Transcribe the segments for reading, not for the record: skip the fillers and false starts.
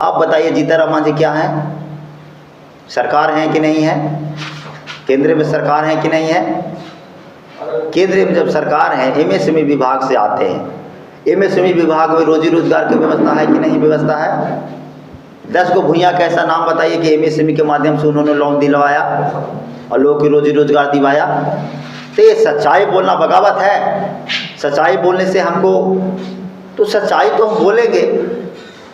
आप बताइए जीताराम जी क्या है? सरकार है कि नहीं है? केंद्र में सरकार है कि नहीं है? केंद्र में जब सरकार है, एमएसएमई विभाग से आते हैं। एमएसएमई विभाग में रोजी रोजगार की व्यवस्था है कि नहीं व्यवस्था है? 10 को भूया का ऐसा नाम बताइए कि एमएसएमई के माध्यम से उन्होंने लोन दिलवाया और लोगों की रोजी रोजगार दिवाया। तो ये सच्चाई बोलना बगावत है। सच्चाई बोलने से हमको, तो सच्चाई तो हम बोलेंगे,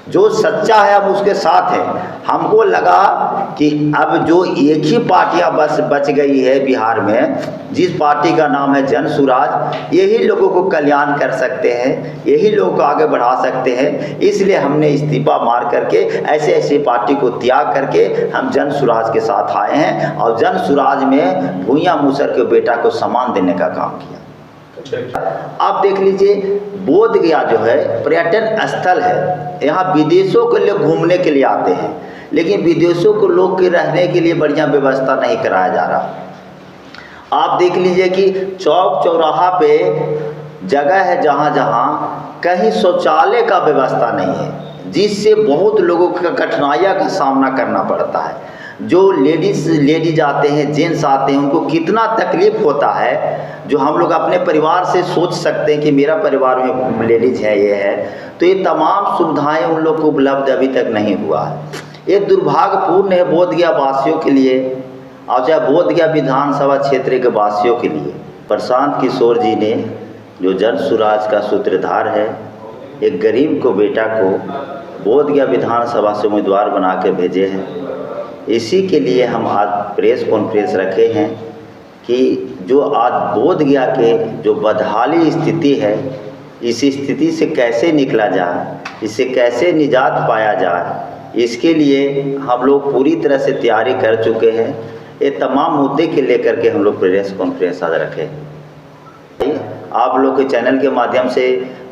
जो सच्चा है हम उसके साथ हैं। हमको लगा कि अब जो एक ही पार्टियां बस बच गई है बिहार में, जिस पार्टी का नाम है जन सुराज, यही लोगों को कल्याण कर सकते हैं, यही लोगों को आगे बढ़ा सकते हैं। इसलिए हमने इस्तीफा मार करके ऐसे ऐसे पार्टी को त्याग करके हम जन सुराज के साथ आए हैं और जन सुराज में भूया मूसर के बेटा को सम्मान देने का काम किया। आप देख लीजिए, बोध गया जो है पर्यटन स्थल है। यहाँ विदेशों के लोग घूमने के लिए आते हैं, लेकिन विदेशों को लोग के रहने के लिए बढ़िया व्यवस्था नहीं कराया जा रहा। आप देख लीजिए कि चौक चौराहा पे जगह है जहाँ जहाँ कहीं शौचालय का व्यवस्था नहीं है, जिससे बहुत लोगों को कठिनाइयों का सामना करना पड़ता है। जो लेडीज आते हैं, जेंट्स आते हैं, उनको कितना तकलीफ होता है, जो हम लोग अपने परिवार से सोच सकते हैं कि मेरा परिवार में लेडीज है, ये है। तो ये तमाम सुविधाएं उन लोग को उपलब्ध अभी तक नहीं हुआ है। ये दुर्भाग्यपूर्ण है बोधगया वासियों के लिए और चाहे बोधगया विधानसभा क्षेत्र के वासियों के लिए। प्रशांत किशोर जी ने, जो जन सुराज का सूत्रधार है, एक गरीब को बेटा को बोधगया विधानसभा से उम्मीदवार बना के भेजे हैं। इसी के लिए हम आज प्रेस कॉन्फ्रेंस रखे हैं कि जो आज बोधगया के जो बदहाली स्थिति है, इस स्थिति से कैसे निकला जाए, इससे कैसे निजात पाया जाए, इसके लिए हम लोग पूरी तरह से तैयारी कर चुके हैं। ये तमाम मुद्दे के लेकर के हम लोग प्रेस कॉन्फ्रेंस आज रखे हैं। आप लोग के चैनल के माध्यम से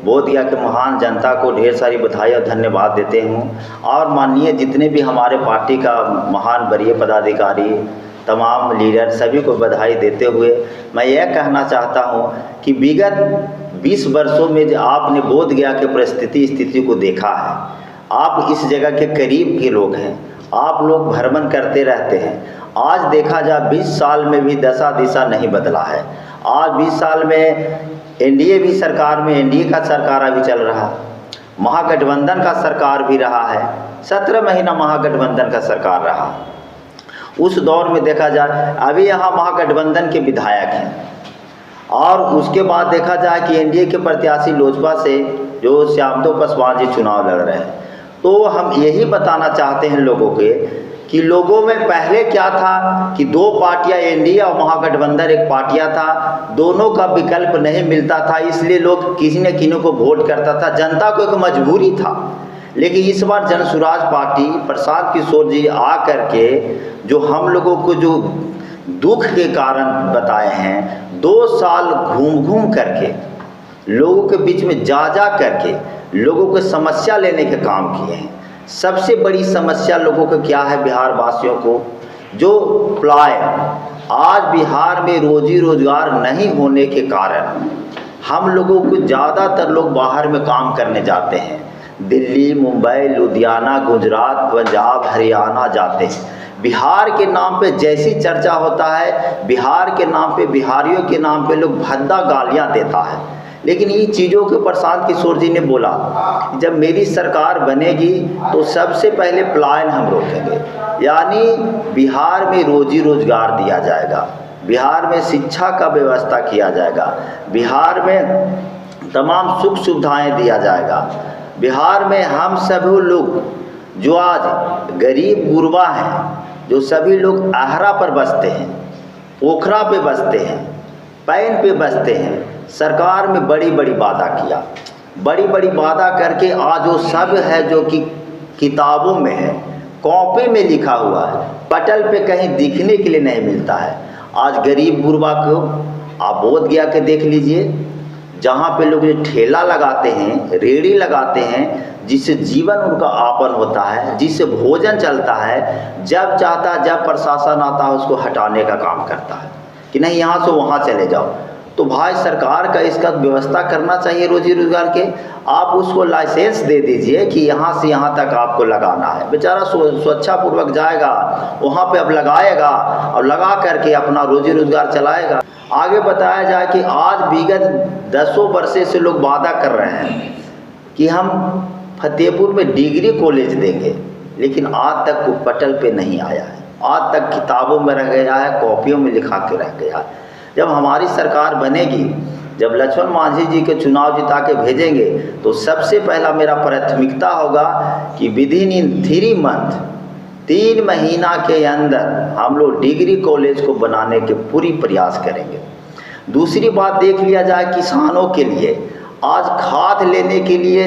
बोधगया के महान जनता को ढेर सारी बधाई और धन्यवाद देते हूँ। और माननीय जितने भी हमारे पार्टी का महान वरीय पदाधिकारी, तमाम लीडर, सभी को बधाई देते हुए मैं यह कहना चाहता हूँ कि विगत 20 वर्षों में जो आपने बोधगया के परिस्थिति स्थिति को देखा है, आप इस जगह के करीब के लोग हैं, आप लोग भ्रमण करते रहते हैं। आज देखा जाए 20 साल में भी दशा दिशा नहीं बदला है। आज 20 साल में एनडीए भी सरकार में, एनडीए का सरकार अभी चल रहा, महागठबंधन का सरकार भी रहा है, 17 महीना महागठबंधन का सरकार रहा। उस दौर में देखा जाए अभी यहाँ महागठबंधन के विधायक हैं, और उसके बाद देखा जाए कि एनडीए के प्रत्याशी लोजपा से जो श्यामदेव पासवान जी चुनाव लड़ रहे हैं। तो हम यही बताना चाहते हैं लोगों के कि लोगों में पहले क्या था कि 2 पार्टियां, एनडीए और महागठबंधन एक पार्टियां था, दोनों का विकल्प नहीं मिलता था, इसलिए लोग किसी न किसी को वोट करता था, जनता को एक मजबूरी था। लेकिन इस बार जन सुराज पार्टी प्रशांत किशोर जी आ करके जो हम लोगों को जो दुख के कारण बताए हैं, 2 साल घूम घूम करके लोगों के बीच में जा करके लोगों को समस्या लेने के काम किए हैं। सबसे बड़ी समस्या लोगों को क्या है, बिहार वासियों को, जो पलायन, आज बिहार में रोजी रोजगार नहीं होने के कारण हम लोगों को ज़्यादातर लोग बाहर में काम करने जाते हैं। दिल्ली, मुंबई, लुधियाना, गुजरात, पंजाब, हरियाणा जाते हैं। बिहार के नाम पे जैसी चर्चा होता है, बिहार के नाम पे, बिहारियों के नाम पे लोग भद्दा गालियाँ देता है। लेकिन ये चीज़ों के प्रशांत किशोर जी ने बोला, जब मेरी सरकार बनेगी तो सबसे पहले पलायन हम रोकेंगे, यानी बिहार में रोजी रोजगार दिया जाएगा, बिहार में शिक्षा का व्यवस्था किया जाएगा, बिहार में तमाम सुख सुविधाएं दिया जाएगा। बिहार में हम सभी लोग जो आज गरीब गुरबा हैं, जो सभी लोग आहरा पर बसते हैं, पोखरा पे बसते हैं, पैन पे बसते हैं, सरकार में बड़ी बड़ी वादा किया, बड़ी बड़ी वादा करके आज वो सब है जो कि किताबों में है, कॉपी में लिखा हुआ है, पटल पे कहीं दिखने के लिए नहीं मिलता है। आज गरीब गुरबा को आप बोधगया के देख लीजिए, जहाँ पे लोग ठेला लगाते हैं, रेहड़ी लगाते हैं, जिससे जीवन उनका आपन होता है, जिससे भोजन चलता है, जब चाहता जब प्रशासन आता है उसको हटाने का काम करता है कि नहीं यहाँ से वहाँ चले जाओ। तो भाई सरकार का इसका व्यवस्था करना चाहिए रोजी रोजगार के। आप उसको लाइसेंस दे दीजिए कि यहाँ से यहाँ तक आपको लगाना है, बेचारा स्वेच्छापूर्वक जाएगा वहाँ पे अब लगाएगा और लगा करके अपना रोजी रोजगार चलाएगा। आगे बताया जाए कि आज विगत 10 वर्षों से लोग वादा कर रहे हैं कि हम फतेहपुर में डिग्री कॉलेज देंगे, लेकिन आज तक वो पटल पे नहीं आया है, आज तक किताबों में रह गया है, कॉपियों में लिखा के रह गया है। जब हमारी सरकार बनेगी, जब लक्ष्मण मांझी जी के चुनाव जिता के भेजेंगे, तो सबसे पहला मेरा प्राथमिकता होगा कि विदिन इन 3 मंथ 3 महीना के अंदर हम लोग डिग्री कॉलेज को बनाने के पूरी प्रयास करेंगे। दूसरी बात देख लिया जाए किसानों के लिए, आज खाद लेने के लिए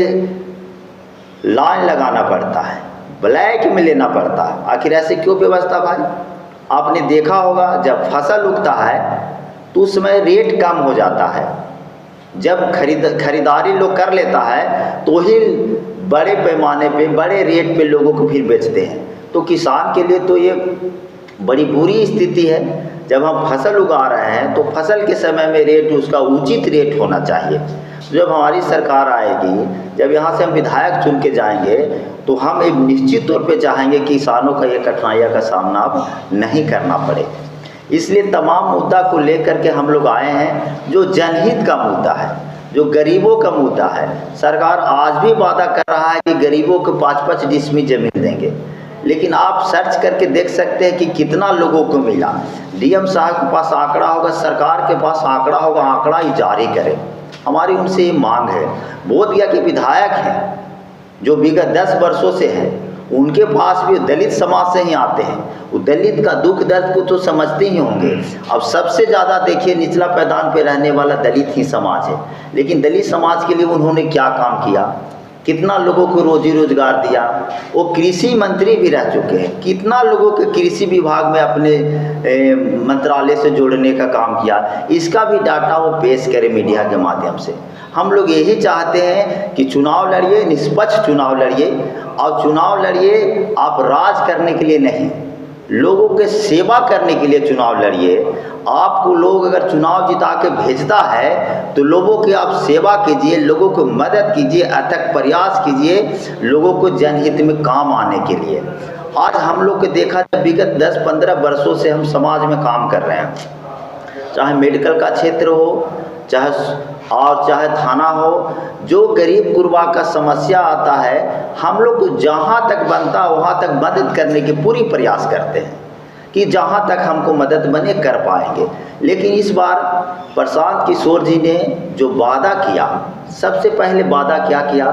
लाइन लगाना पड़ता है, ब्लैक में लेना पड़ता है। आखिर ऐसे क्यों व्यवस्था भाई? आपने देखा होगा जब फसल उगता है तो उसमें रेट कम हो जाता है, जब खरीदारी लोग कर लेता है तो ही बड़े पैमाने पे बड़े रेट पे लोगों को फिर बेचते हैं। तो किसान के लिए तो ये बड़ी बुरी स्थिति है। जब हम फसल उगा रहे हैं तो फसल के समय में रेट उसका उचित रेट होना चाहिए। जब हमारी सरकार आएगी, जब यहाँ से हम विधायक चुन के जाएंगे, तो हम एक निश्चित तौर पे चाहेंगे कि किसानों का ये कठिनाइयों का सामना अब नहीं करना पड़े। इसलिए तमाम मुद्दा को लेकर के हम लोग आए हैं, जो जनहित का मुद्दा है, जो गरीबों का मुद्दा है। सरकार आज भी वादा कर रहा है कि गरीबों को 5-5 डिसमिल जमीन देंगे, लेकिन आप सर्च करके देख सकते हैं कि कितना लोगों को मिला। डीएम साहब के पास आंकड़ा होगा, सरकार के पास आंकड़ा होगा, आंकड़ा ही जारी करें। हमारी उनसे ये मांग है। बोधगया के विधायक हैं जो विगत 10 वर्षों से हैं, उनके पास भी दलित समाज से ही आते हैं, वो दलित का दुख दर्द को तो समझते ही होंगे। अब सबसे ज़्यादा देखिए निचला पैदान पे रहने वाला दलित ही समाज है, लेकिन दलित समाज के लिए उन्होंने क्या काम किया, कितना लोगों को रोजी रोजगार दिया। वो कृषि मंत्री भी रह चुके हैं, कितना लोगों के कृषि विभाग में अपने मंत्रालय से जोड़ने का काम किया। इसका भी डाटा वो पेश करें मीडिया के माध्यम से। हम लोग यही चाहते हैं कि चुनाव लड़िए, निष्पक्ष चुनाव लड़िए, और चुनाव लड़िए आप राज करने के लिए नहीं, लोगों के सेवा करने के लिए चुनाव लड़िए। आपको लोग अगर चुनाव जिता के भेजता है तो लोगों की आप सेवा कीजिए, लोगों को मदद कीजिए, अथक प्रयास कीजिए लोगों को जनहित में काम आने के लिए। आज हम लोग को देखा जाए विगत 10-15 वर्षों से हम समाज में काम कर रहे हैं, चाहे मेडिकल का क्षेत्र हो, चाहे थाना हो। जो गरीब गुरबा का समस्या आता है, हम लोग को जहाँ तक बनता है वहाँ तक मदद करने की पूरी प्रयास करते हैं कि जहाँ तक हमको मदद बने कर पाएंगे। लेकिन इस बार प्रशांत किशोर जी ने जो वादा किया, सबसे पहले वादा क्या किया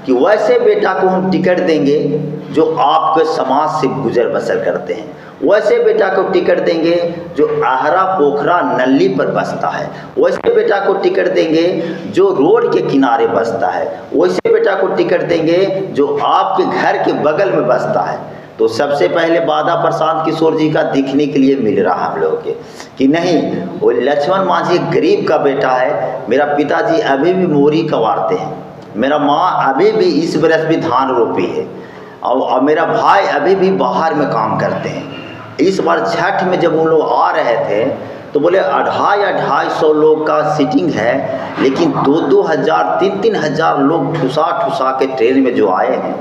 कि वैसे बेटा को हम टिकट देंगे जो आपके समाज से गुजर बसर करते हैं, वैसे बेटा को टिकट देंगे जो आहरा पोखरा नल्ली पर बसता है, वैसे बेटा को टिकट देंगे जो रोड के किनारे बसता है, वैसे बेटा को टिकट देंगे जो आपके घर के बगल में बसता है। तो सबसे पहले वादा प्रशांत किशोर जी का दिखने के लिए मिल रहा हम लोगों के कि नहीं, वो लक्ष्मण मांझी गरीब का बेटा है। मेरा पिताजी अभी भी मोरी कवारते हैं, मेरा माँ अभी भी इस बरस भी धान रोपी है, और मेरा भाई अभी भी बाहर में काम करते हैं। इस बार छठ में जब उन लोग आ रहे थे तो बोले 250 लोग का सीटिंग है, लेकिन 2-2 हज़ार 3-3 हज़ार लोग ठुसा के ट्रेन में जो आए हैं,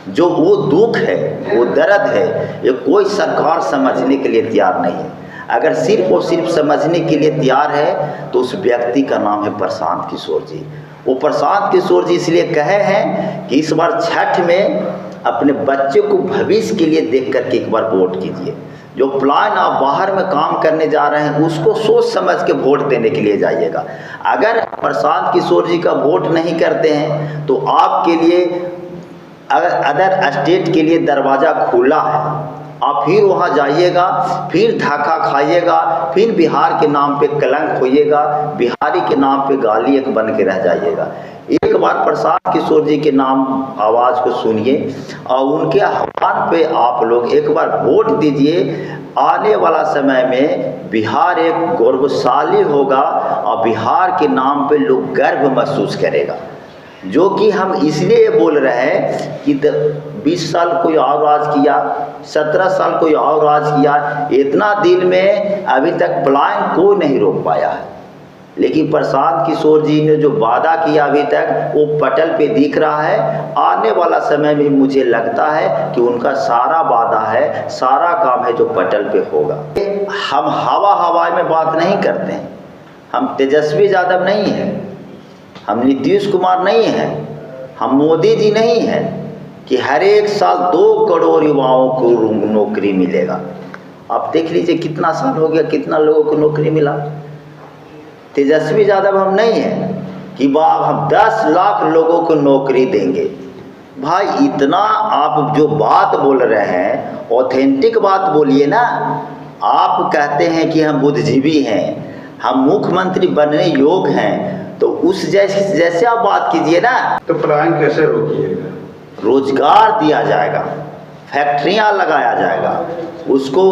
जो वो दुख है, वो दर्द है, ये कोई सरकार समझने के लिए तैयार नहीं है। अगर सिर्फ और सिर्फ समझने के लिए तैयार है तो उस व्यक्ति का नाम है प्रशांत किशोर जी। वो प्रशांत किशोर जी इसलिए कहे हैं कि इस बार छठ में अपने बच्चे को भविष्य के लिए देख करके एक बार वोट कीजिए। जो प्लान आप बाहर में काम करने जा रहे हैं उसको सोच समझ के वोट देने के लिए जाइएगा। अगर प्रशांत किशोर जी का वोट नहीं करते हैं तो आपके लिए अदर स्टेट के लिए दरवाज़ा खुला है, आप फिर वहाँ जाइएगा, फिर धक्का खाइएगा, फिर बिहार के नाम पे कलंक होइएगा, बिहारी के नाम पे गाली एक बन के रह जाइएगा। एक बार प्रशांत किशोर जी के नाम आवाज़ को सुनिए और उनके आह्वान पे आप लोग एक बार वोट दीजिए। आने वाला समय में बिहार एक गौरवशाली होगा और बिहार के नाम पे लोग गर्व महसूस करेगा। जो कि हम इसलिए बोल रहे हैं कि 20 साल कोई और राज किया, 17 साल कोई और राज किया, इतना दिन में अभी तक प्लान कोई नहीं रोक पाया है। लेकिन प्रशांत किशोर जी ने जो वादा किया अभी तक वो पटल पे दिख रहा है। आने वाला समय में मुझे लगता है कि उनका सारा वादा है, सारा काम है जो पटल पे होगा। हम हवा में बात नहीं करते हैं, हम तेजस्वी यादव नहीं हैं, हम नीतीश कुमार नहीं हैं, हम मोदी जी नहीं हैं कि हर एक साल 2 करोड़ युवाओं को नौकरी मिलेगा। आप देख लीजिए कितना साल हो गया, कितना लोगों को नौकरी मिला। तेजस्वी यादव हम नहीं हैं कि वाह हम 10 लाख लोगों को नौकरी देंगे। भाई इतना आप जो बात बोल रहे हैं ऑथेंटिक बात बोलिए ना। आप कहते हैं कि हम बुद्धिजीवी हैं, हम मुख्यमंत्री बनने योग्य हैं, तो उस जैसे आप बात कीजिए ना। तो पलायन कैसे रोकिएगा? रोजगार दिया जाएगा, फैक्ट्रियां लगाया जाएगा, उसको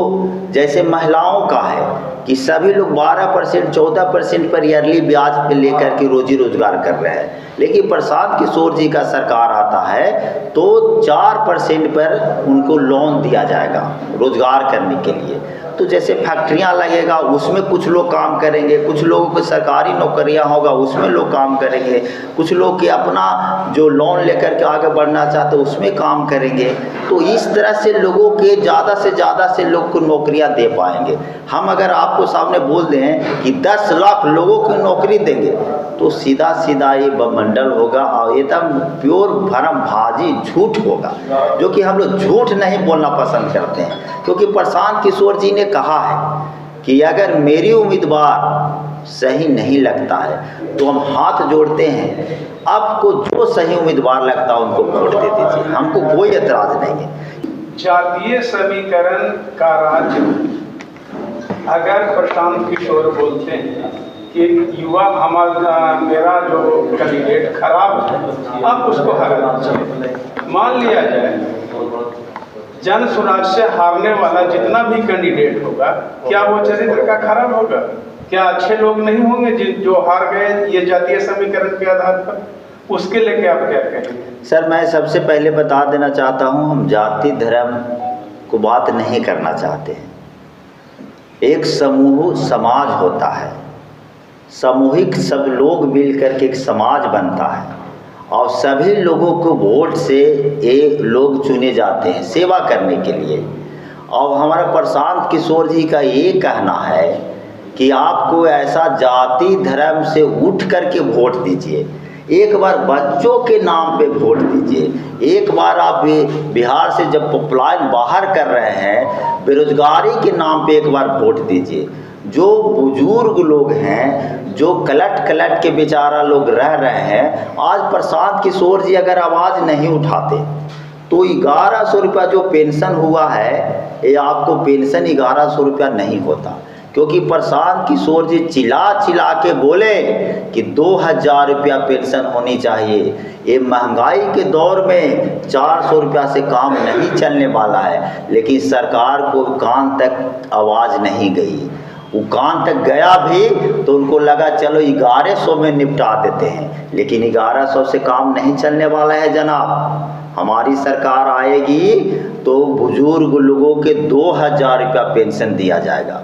जैसे महिलाओं का है कि सभी लोग 12% 14% पर ईयरली ब्याज पे लेकर के रोजी रोजगार कर रहे हैं। लेकिन प्रशांत किशोर जी का सरकार आता है तो 4% पर उनको लोन दिया जाएगा रोजगार करने के लिए। तो जैसे फैक्ट्रियां लगेगा उसमें कुछ लोग काम करेंगे, कुछ लोगों को सरकारी नौकरियां होगा उसमें लोग काम करेंगे, कुछ लोग के अपना जो लोन लेकर के आगे बढ़ना चाहते उसमें काम करेंगे। तो इस तरह से लोगों के ज़्यादा से लोग को नौकरियां दे पाएंगे। हम अगर आपको सामने बोल दें कि 10 लाख लोगों को नौकरी देंगे तो सीधा ये बमंडल होगा और एकदम प्योर भरमबाजी झूठ होगा, जो कि हम लोग झूठ नहीं बोलना पसंद करते हैं। क्योंकि प्रशांत किशोर जी ने कहा है कि अगर मेरी उम्मीदवार सही नहीं लगता है तो हम हाथ जोड़ते हैं, आपको जो सही उम्मीदवार लगता है उनको वोट दे दीजिए, हमको कोई एतराज़ नहीं है। जातीय समीकरण का राज्य अगर प्रशांत किशोर बोलते हैं कि युवा मेरा जो कैंडिडेट खराब है अब उसको हरा दीजिए, मान लिया जाए जन स्वराज से हारने वाला जितना भी कैंडिडेट होगा क्या वो चरित्र का खराब होगा? क्या अच्छे लोग नहीं होंगे जो हार गए ये जातीय समीकरण के आधार पर? उसके लेके आप क्या कहेंगे? सर मैं सबसे पहले बता देना चाहता हूँ, हम जाति धर्म को बात नहीं करना चाहते हैं। एक समूह समाज होता है, सामूहिक सब लोग मिल करके एक समाज बनता है और सभी लोगों को वोट से ये लोग चुने जाते हैं सेवा करने के लिए। और हमारा प्रशांत किशोर जी का ये कहना है कि आपको ऐसा जाति धर्म से उठ करके वोट दीजिए, एक बार बच्चों के नाम पे वोट दीजिए। एक बार आप बिहार से जब पॉपुलेशन बाहर कर रहे हैं बेरोजगारी के नाम पे एक बार वोट दीजिए। जो बुजुर्ग लोग हैं जो कलट के बेचारा लोग रह रहे हैं, आज प्रशांत किशोर जी अगर आवाज़ नहीं उठाते तो 1100 रुपया जो पेंशन हुआ है ये आपको पेंशन 1100 रुपया नहीं होता। क्योंकि प्रशांत किशोर जी चिल्ला के बोले कि 2000 रुपया पेंशन होनी चाहिए। ये महंगाई के दौर में 400 रुपया से काम नहीं चलने वाला है, लेकिन सरकार को कान तक आवाज़ नहीं गई। वो कान तक गया भी तो उनको लगा चलो 1100 में निपटा देते हैं, लेकिन 1100 से काम नहीं चलने वाला है जनाब। हमारी सरकार आएगी तो बुजुर्ग लोगों के 2000 रुपया पेंशन दिया जाएगा।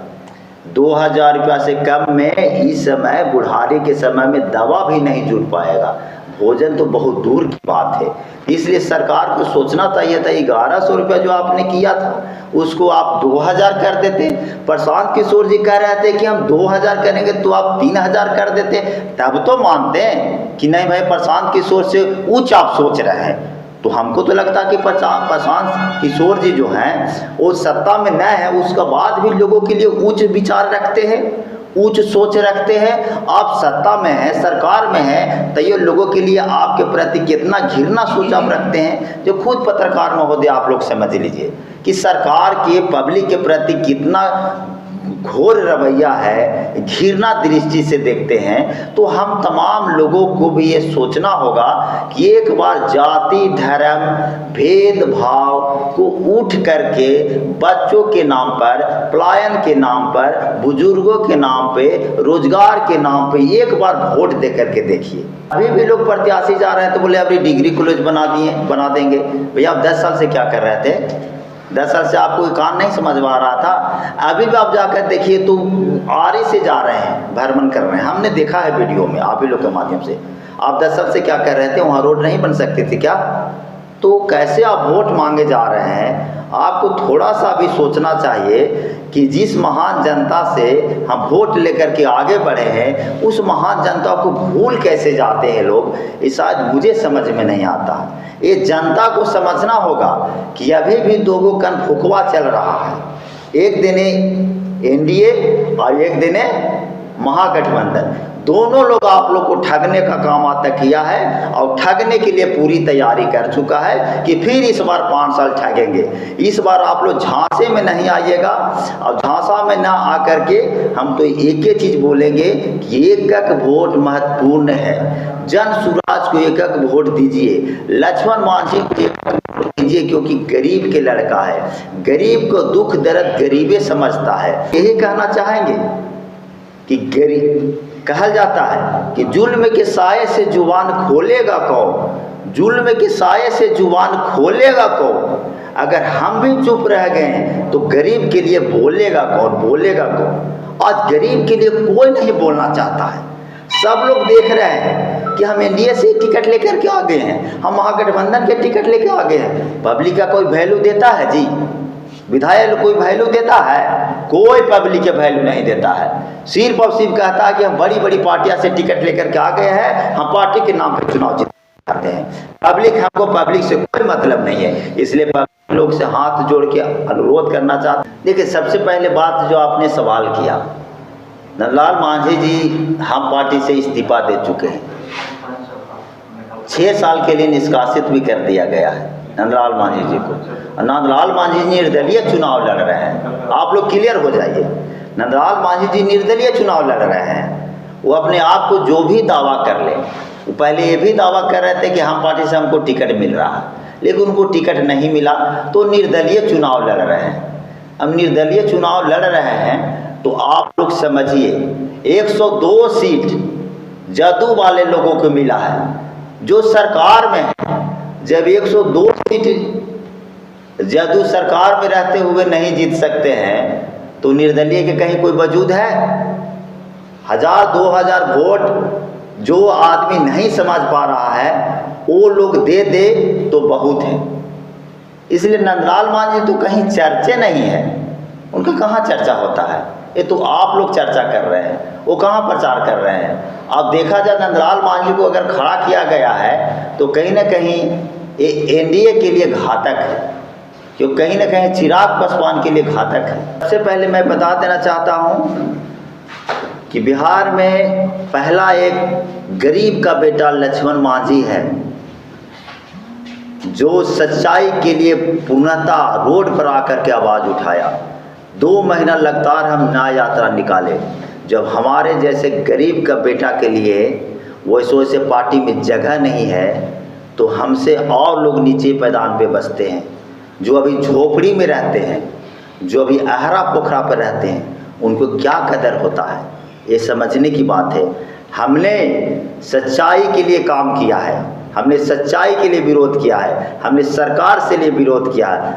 2000 रुपया से कम में इस समय बुढ़ारी के समय में दवा भी नहीं जुट पाएगा, भोजन तो बहुत दूर की बात है। इसलिए सरकार को सोचना चाहिए था 1100 रुपया जो आपने किया था उसको आप 2000 कर देते। प्रशांत किशोर जी कह रहे थे कि हम 2000 करेंगे तो आप 3000 कर देते, तब तो मानते हैं कि नहीं भाई प्रशांत किशोर से उच्च आप सोच रहे हैं। तो हमको तो लगता है कि प्रशांत किशोर जी जो हैं वो सत्ता में न है उसका बाद भी लोगों के लिए उच्च विचार रखते हैं, उच्च सोच रखते हैं। आप सत्ता में हैं, सरकार में हैं, तो ये लोगों के लिए आपके प्रति कितना घृणा सोच आप रखते हैं जो खुद पत्रकार महोदय आप लोग समझ लीजिए कि सरकार के पब्लिक के प्रति कितना घोर रवैया है, घृणा दृष्टि से देखते हैं। तो हम तमाम लोगों को भी ये सोचना होगा कि एक बार जाति धर्म भेदभाव को उठ करके बच्चों के नाम पर, पलायन के नाम पर, बुजुर्गों के नाम पे, रोजगार के नाम पे एक बार वोट दे करके देखिए। अभी भी लोग प्रत्याशी जा रहे हैं तो बोले अभी डिग्री कॉलेज बना देंगे। भैया आप 10 साल से क्या कर रहे थे? 10 साल से आपको कान नहीं समझ में आ रहा था। अभी भी आप जाकर देखिए तो आरे से जा रहे हैं, भ्रमण कर रहे हैं, हमने देखा है वीडियो में आप ही लोग के माध्यम से। आप 10 साल से क्या कर रहे थे? वहाँ रोड नहीं बन सकती थी क्या? तो कैसे आप वोट मांगे जा रहे हैं? आपको थोड़ा सा भी सोचना चाहिए कि जिस महान जनता से हम वोट लेकर के आगे बढ़े हैं, उस महान जनता को भूल कैसे जाते हैं लोग, ये शायद मुझे समझ में नहीं आता। ये जनता को समझना होगा कि अभी भी दो गो कन फुकवा चल रहा है, एक दिने एनडीए और एक दिने महागठबंधन। दोनों लोग आप लोग को ठगने का काम आता किया है और ठगने के लिए पूरी तैयारी कर चुका है कि फिर इस बार 5 साल ठगेंगे। इस बार आप लोग झांसे में नहीं आइएगा, और झांसा में ना आकर के हम तो एक ही चीज़ बोलेंगे कि एक एक वोट महत्वपूर्ण है। जन सुराज को एक एक वोट दीजिए, लक्ष्मण मांझी को एक वोट दीजिए, क्योंकि गरीब के लड़का है, गरीब को दुख दर्द गरीबे समझता है। यही कहना चाहेंगे कि गरीब कहा जाता है कि जुल्म के साये से जुबान खोलेगा कौन, जुल्म के साये से जुबान खोलेगा कौन। अगर हम भी चुप रह गए तो गरीब के लिए बोलेगा कौन, बोलेगा कौन। आज गरीब के लिए कोई नहीं बोलना चाहता है। सब लोग देख रहे हैं कि हम एनडीए से टिकट लेकर के आ गए हैं, हम महागठबंधन के टिकट लेकर आ गए हैं। पब्लिक का कोई वैल्यू देता है जी? विधायक कोई वैल्यू देता है? कोई पब्लिक के वैल्यू नहीं देता है। सिर्फ और सिर्फ कहता है कि हम बड़ी बड़ी पार्टियां से टिकट लेकर के आ गए हैं, हम पार्टी के नाम पर चुनाव जीतते हैं। पब्लिक, हमको पब्लिक से कोई मतलब नहीं है। इसलिए पब्लिक लोग से हाथ जोड़ के अनुरोध करना चाहते हैं। देखिए, सबसे पहले बात जो आपने सवाल किया, नंदलाल मांझी जी हम पार्टी से इस्तीफा दे चुके हैं, 6 साल के लिए निष्कासित भी कर दिया गया है नंदलाल मांझी जी को। नंदलाल मांझी जी निर्दलीय चुनाव लड़ रहे हैं। आप लोग क्लियर हो जाइए, नंदलाल मांझी जी निर्दलीय चुनाव लड़ रहे हैं। वो अपने आप को जो भी दावा कर ले, वो पहले ये भी दावा कर रहे थे कि हम पार्टी से हमको टिकट मिल रहा है, लेकिन उनको टिकट नहीं मिला तो निर्दलीय चुनाव लड़ रहे हैं। अब निर्दलीय चुनाव लड़ रहे हैं तो आप लोग समझिए 102 सीट जदयू वाले लोगों को मिला है जो सरकार में है। जब 102 सीट जदयू सरकार में रहते हुए नहीं जीत सकते हैं तो निर्दलीय के कहीं कोई वजूद है? 1000-2000 वोट जो आदमी नहीं समझ पा रहा है वो लोग दे दे तो बहुत है। इसलिए नंदलाल मांझी तो कहीं चर्चे नहीं है, उनका कहाँ चर्चा होता है? ये तो आप लोग चर्चा कर रहे हैं, वो कहाँ प्रचार कर रहे हैं? अब देखा जाए नंदलाल मांझी को अगर खड़ा किया गया है तो कहीं ना कहीं ये एनडीए के लिए घातक है, क्योंकि कहीं ना कहीं चिराग पासवान के लिए घातक है। सबसे पहले मैं बता देना चाहता हूँ कि बिहार में पहला एक गरीब का बेटा लक्ष्मण मांझी है जो सच्चाई के लिए पूर्णतः रोड पर आकर के आवाज़ उठाया। 2 महीना लगातार हम न्याय यात्रा निकाले। जब हमारे जैसे गरीब का बेटा के लिए वैसे पार्टी में जगह नहीं है तो हमसे और लोग नीचे पैदान पे बसते हैं, जो अभी झोपड़ी में रहते हैं, जो अभी आहरा पोखरा पर रहते हैं, उनको क्या कदर होता है, ये समझने की बात है। हमने सच्चाई के लिए काम किया है, हमने सच्चाई के लिए विरोध किया है, हमने सरकार से लिए विरोध किया है।